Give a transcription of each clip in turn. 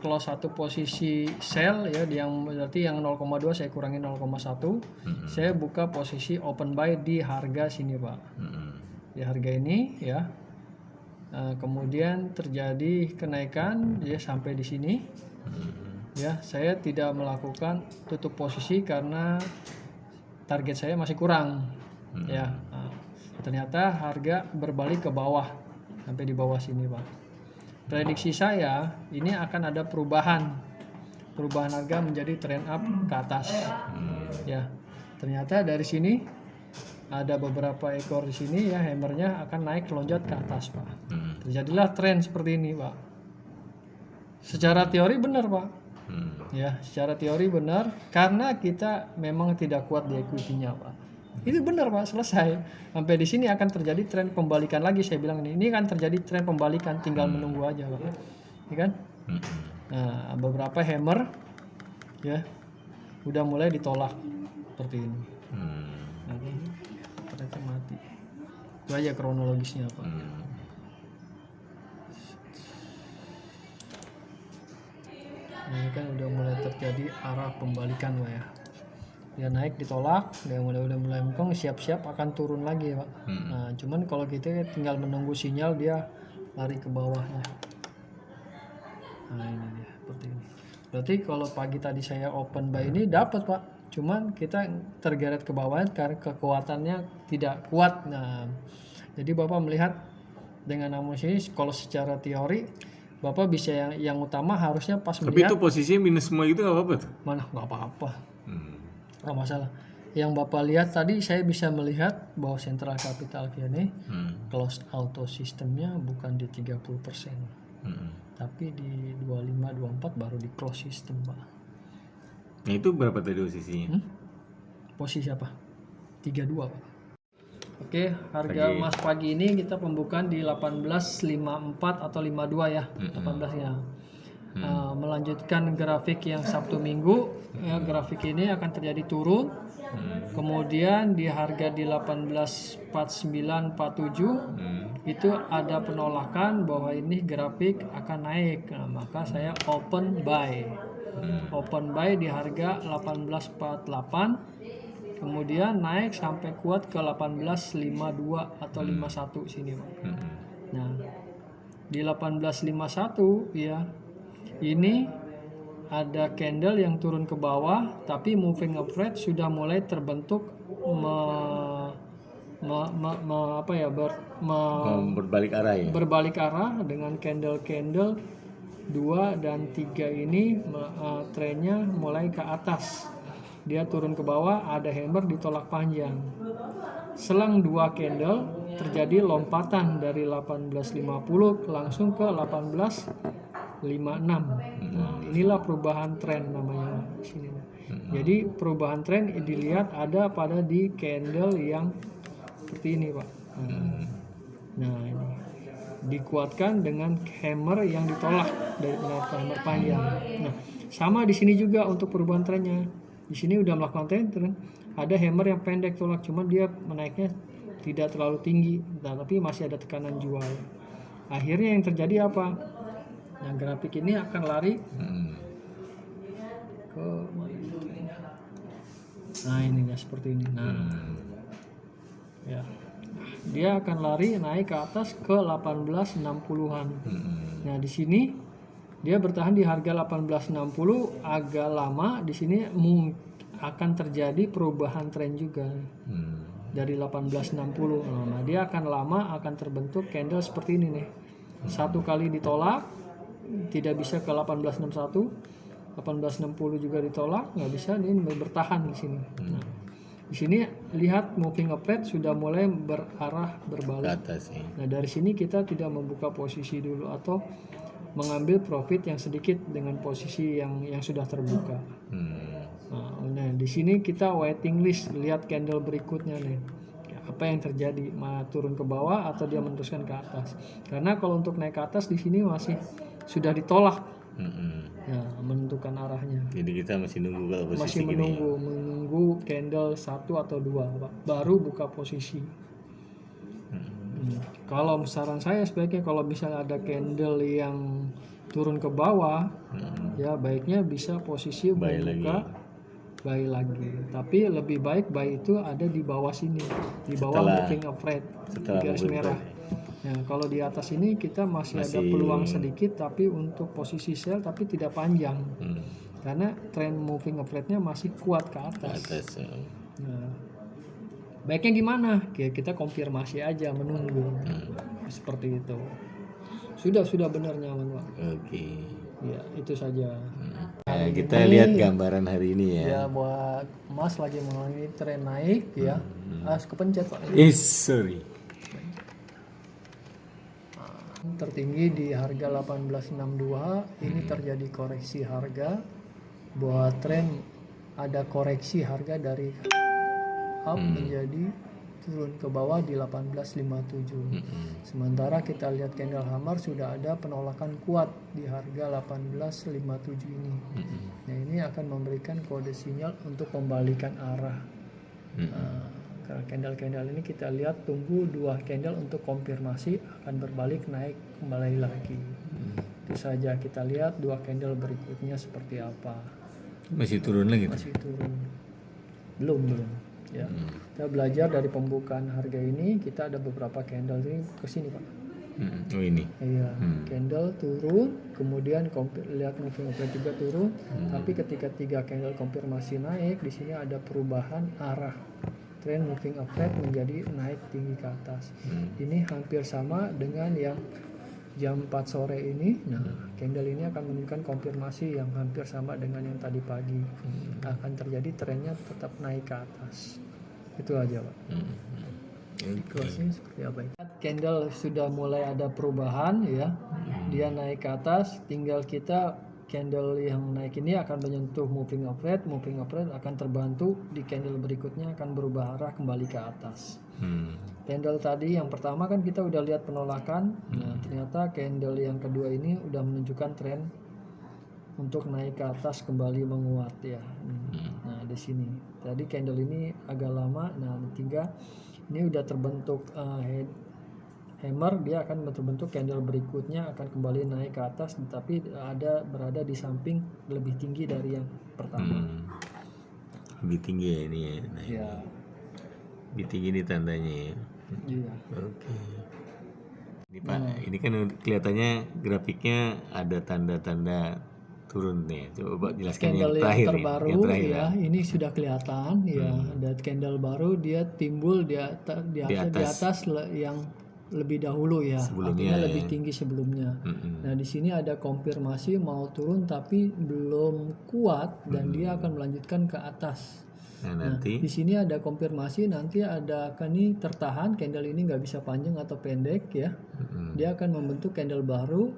close satu posisi sell ya, yang berarti yang 0,2 saya kurangi 0,1. Saya buka posisi open buy di harga sini Pak. Di harga ini ya. Kemudian terjadi kenaikan ya sampai di sini. Ya, saya tidak melakukan tutup posisi karena target saya masih kurang. Ya. Ternyata harga berbalik ke bawah sampai di bawah sini Pak. Prediksi saya ini akan ada perubahan harga menjadi trend up ke atas. Ya, ternyata dari sini ada beberapa ekor di sini ya, hammernya akan naik loncat ke atas Pak. Terjadilah tren seperti ini Pak. Secara teori benar Pak. Ya, secara teori benar karena kita memang tidak kuat di equity-nya Pak. Itu benar Pak, selesai. Sampai di sini akan terjadi tren pembalikan lagi, saya bilang ini akan terjadi tren pembalikan, tinggal menunggu aja Pak. Ya kan? Nah, beberapa hammer ya udah mulai ditolak seperti ini. Ternyata mati. Itu aja kronologisnya Pak. Ini kan udah mulai terjadi arah pembalikan Pak ya. Dia naik ditolak, dia udah mulai mengkong, siap-siap akan turun lagi Pak. Nah, cuman kalau kita tinggal menunggu sinyal dia lari ke bawahnya. Nah, ini dia seperti ini. Berarti kalau pagi tadi saya open buy ini dapat Pak. Cuman kita tergeret ke bawah karena kekuatannya tidak kuat. Nah, jadi Bapak melihat dengan amunisi kalau secara teori Bapak bisa yang utama harusnya pas Tapi melihat. itu posisinya minus semua itu nggak apa-apa tuh? Mana nggak apa-apa. Nggak masalah. Yang Bapak lihat tadi saya bisa melihat bahwa Central Capital ini close auto sistemnya bukan di 30%. Tapi di 25-24 baru di close system Pak. Nah itu berapa tadi posisinya? Posisi apa? 32 Pak. Oke, harga emas pagi ini kita pembukaan di 18.54 atau 52 ya, 18 ya. Melanjutkan grafik yang Sabtu Minggu, ya, grafik ini akan terjadi turun. Kemudian di harga di 18.4947 itu ada penolakan bahwa ini grafik akan naik. Nah, maka saya open buy. Open buy di harga 18.48. Kemudian naik sampai kuat ke 18.52 atau 51 sini Pak. Nah, di 18.51 ya. Ini ada candle yang turun ke bawah tapi moving average sudah mulai terbentuk berbalik arah ya. Berbalik arah dengan candle 2 dan 3 ini trennya mulai ke atas. Dia turun ke bawah, ada hammer ditolak panjang. Selang 2 candle terjadi lompatan dari 1850 langsung ke 1856. Nah, inilah perubahan tren namanya di sini. Jadi perubahan tren dilihat ada pada di candle yang seperti ini Pak. Nah, ini dikuatkan dengan hammer yang ditolak dari hammer panjang. Nah, sama di sini juga untuk perubahan trennya. Di sini udah melakukan tren, ada hammer yang pendek tolak, cuman dia menaiknya tidak terlalu tinggi, tapi masih ada tekanan jual. Akhirnya yang terjadi apa? Nah, grafik ini akan lari ke mana ini trennya? Nah, ini ya seperti ini. Nah, ya, dia akan lari naik ke atas ke 1860-an. Nah, di sini dia bertahan di harga 1860 agak lama. Di sini akan terjadi perubahan tren juga dari 1860. Nah, dia akan lama akan terbentuk candle seperti ini nih. Satu kali ditolak, tidak bisa ke 1861, 1860 juga ditolak, nggak bisa. Ini bertahan di sini. Nah, di sini lihat moving average sudah mulai berarah berbalik. Atas, ya. Nah, dari sini kita tidak membuka posisi dulu atau mengambil profit yang sedikit dengan posisi yang sudah terbuka. Nah, di sini kita waiting list, lihat candle berikutnya nih. Apa yang terjadi? Turun ke bawah atau dia meneruskan ke atas? Karena kalau untuk naik ke atas di sini masih sudah ditolak. Ya, menentukan arahnya. Jadi kita masih nunggu kalau posisi masih menunggu candle 1 atau 2 Pak, baru buka posisi. Kalau saran saya sebaiknya kalau misalnya ada candle yang turun ke bawah, ya baiknya bisa posisi Buy membuka buy lagi. Tapi lebih baik buy itu ada di bawah sini, di bawah Setelah- moving average, setelah di garis moving merah. Nah, kalau di atas ini kita masih ada peluang sedikit, tapi untuk posisi sell tapi tidak panjang, karena tren moving average-nya masih kuat ke atas. Nah, baiknya gimana? Kita konfirmasi aja, menunggu. Seperti itu. Sudah benar nyaman, Pak. Oke. Ya, itu saja. Nah, kita lihat gambaran hari ini ya. Ya, buat Mas lagi mengalami tren naik ya. Kepencet, Pak. Sorry. Tertinggi di harga 1862, ini terjadi koreksi harga. Buat tren ada koreksi harga dari up menjadi turun ke bawah di 1857. Sementara kita lihat candle hammer sudah ada penolakan kuat di harga 1857 ini. Nah, ini akan memberikan kode sinyal untuk membalikan arah. Candle-candle ini kita lihat tunggu 2 candle untuk konfirmasi akan berbalik naik kembali lagi. Itu saja, kita lihat 2 candle berikutnya seperti apa. Masih turun lagi. Masih turun. Belum ya. Kita belajar dari pembukaan harga ini, kita ada beberapa candle ini ke sini, Pak. Oh ini. Iya, candle turun, kemudian lihat moving average juga turun, tapi ketika 3 candle konfirmasi naik, di sini ada perubahan arah. Tren moving average menjadi naik tinggi ke atas. Ini hampir sama dengan yang jam 4 sore ini. Nah, candle ini akan menunjukkan konfirmasi yang hampir sama dengan yang tadi pagi. Akan terjadi trennya tetap naik ke atas. Itu aja, Pak. Closing seperti apa itu? Candle sudah mulai ada perubahan ya. Dia naik ke atas, tinggal kita candle yang naik ini akan menyentuh moving average akan terbantu di candle berikutnya akan berubah arah kembali ke atas. Candle tadi yang pertama kan kita udah lihat penolakan. Nah, ternyata candle yang kedua ini udah menunjukkan tren untuk naik ke atas kembali menguat ya. Nah, di sini. Tadi candle ini agak lama. Nah, tiga ini udah terbentuk hammer, dia akan terbentuk candle berikutnya akan kembali naik ke atas, tetapi berada di samping lebih tinggi dari yang pertama. Lebih tinggi ya ini ya. Nah, Ya. lebih tinggi ini tandanya ya. Iya. Oke. Ini Pak, ini kan kelihatannya grafiknya ada tanda-tanda turun nih. Coba jelaskan Candle yang terakhir terbaru yang terakhir, ya, ini sudah kelihatan ya. Dan candle baru dia timbul di atas yang lebih dahulu ya, Sebelumnya artinya lebih tinggi sebelumnya. Nah, di sini ada konfirmasi mau turun tapi belum kuat dan dia akan melanjutkan ke atas. Nah, nanti Di sini ada konfirmasi, nanti ada akan ini tertahan, candle ini nggak bisa panjang atau pendek ya. Dia akan membentuk candle baru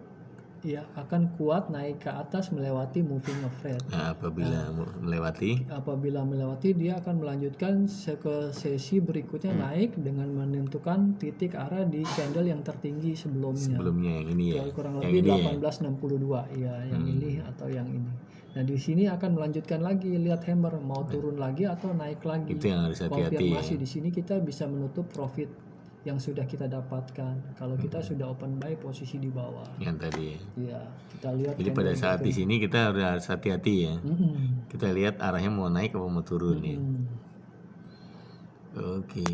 ya, akan kuat naik ke atas melewati moving average. nah, apabila melewati Dia akan melanjutkan ke sesi berikutnya naik dengan menentukan titik arah di candle yang tertinggi sebelumnya yang ini ya. kurang Yang lebih ini ya. 1862 ya, yang ini atau yang ini. Nah, di sini akan melanjutkan lagi, lihat hammer mau turun lagi atau naik lagi. Itu yang harus hati-hati ya. Konfirmasi di sini kita bisa menutup profit yang sudah kita dapatkan kalau kita sudah open buy posisi di bawah. Yang tadi ya. Iya, kita lihat. Jadi pada saat di sini kita harus hati-hati ya. Kita lihat arahnya mau naik atau mau turun ya. Oke.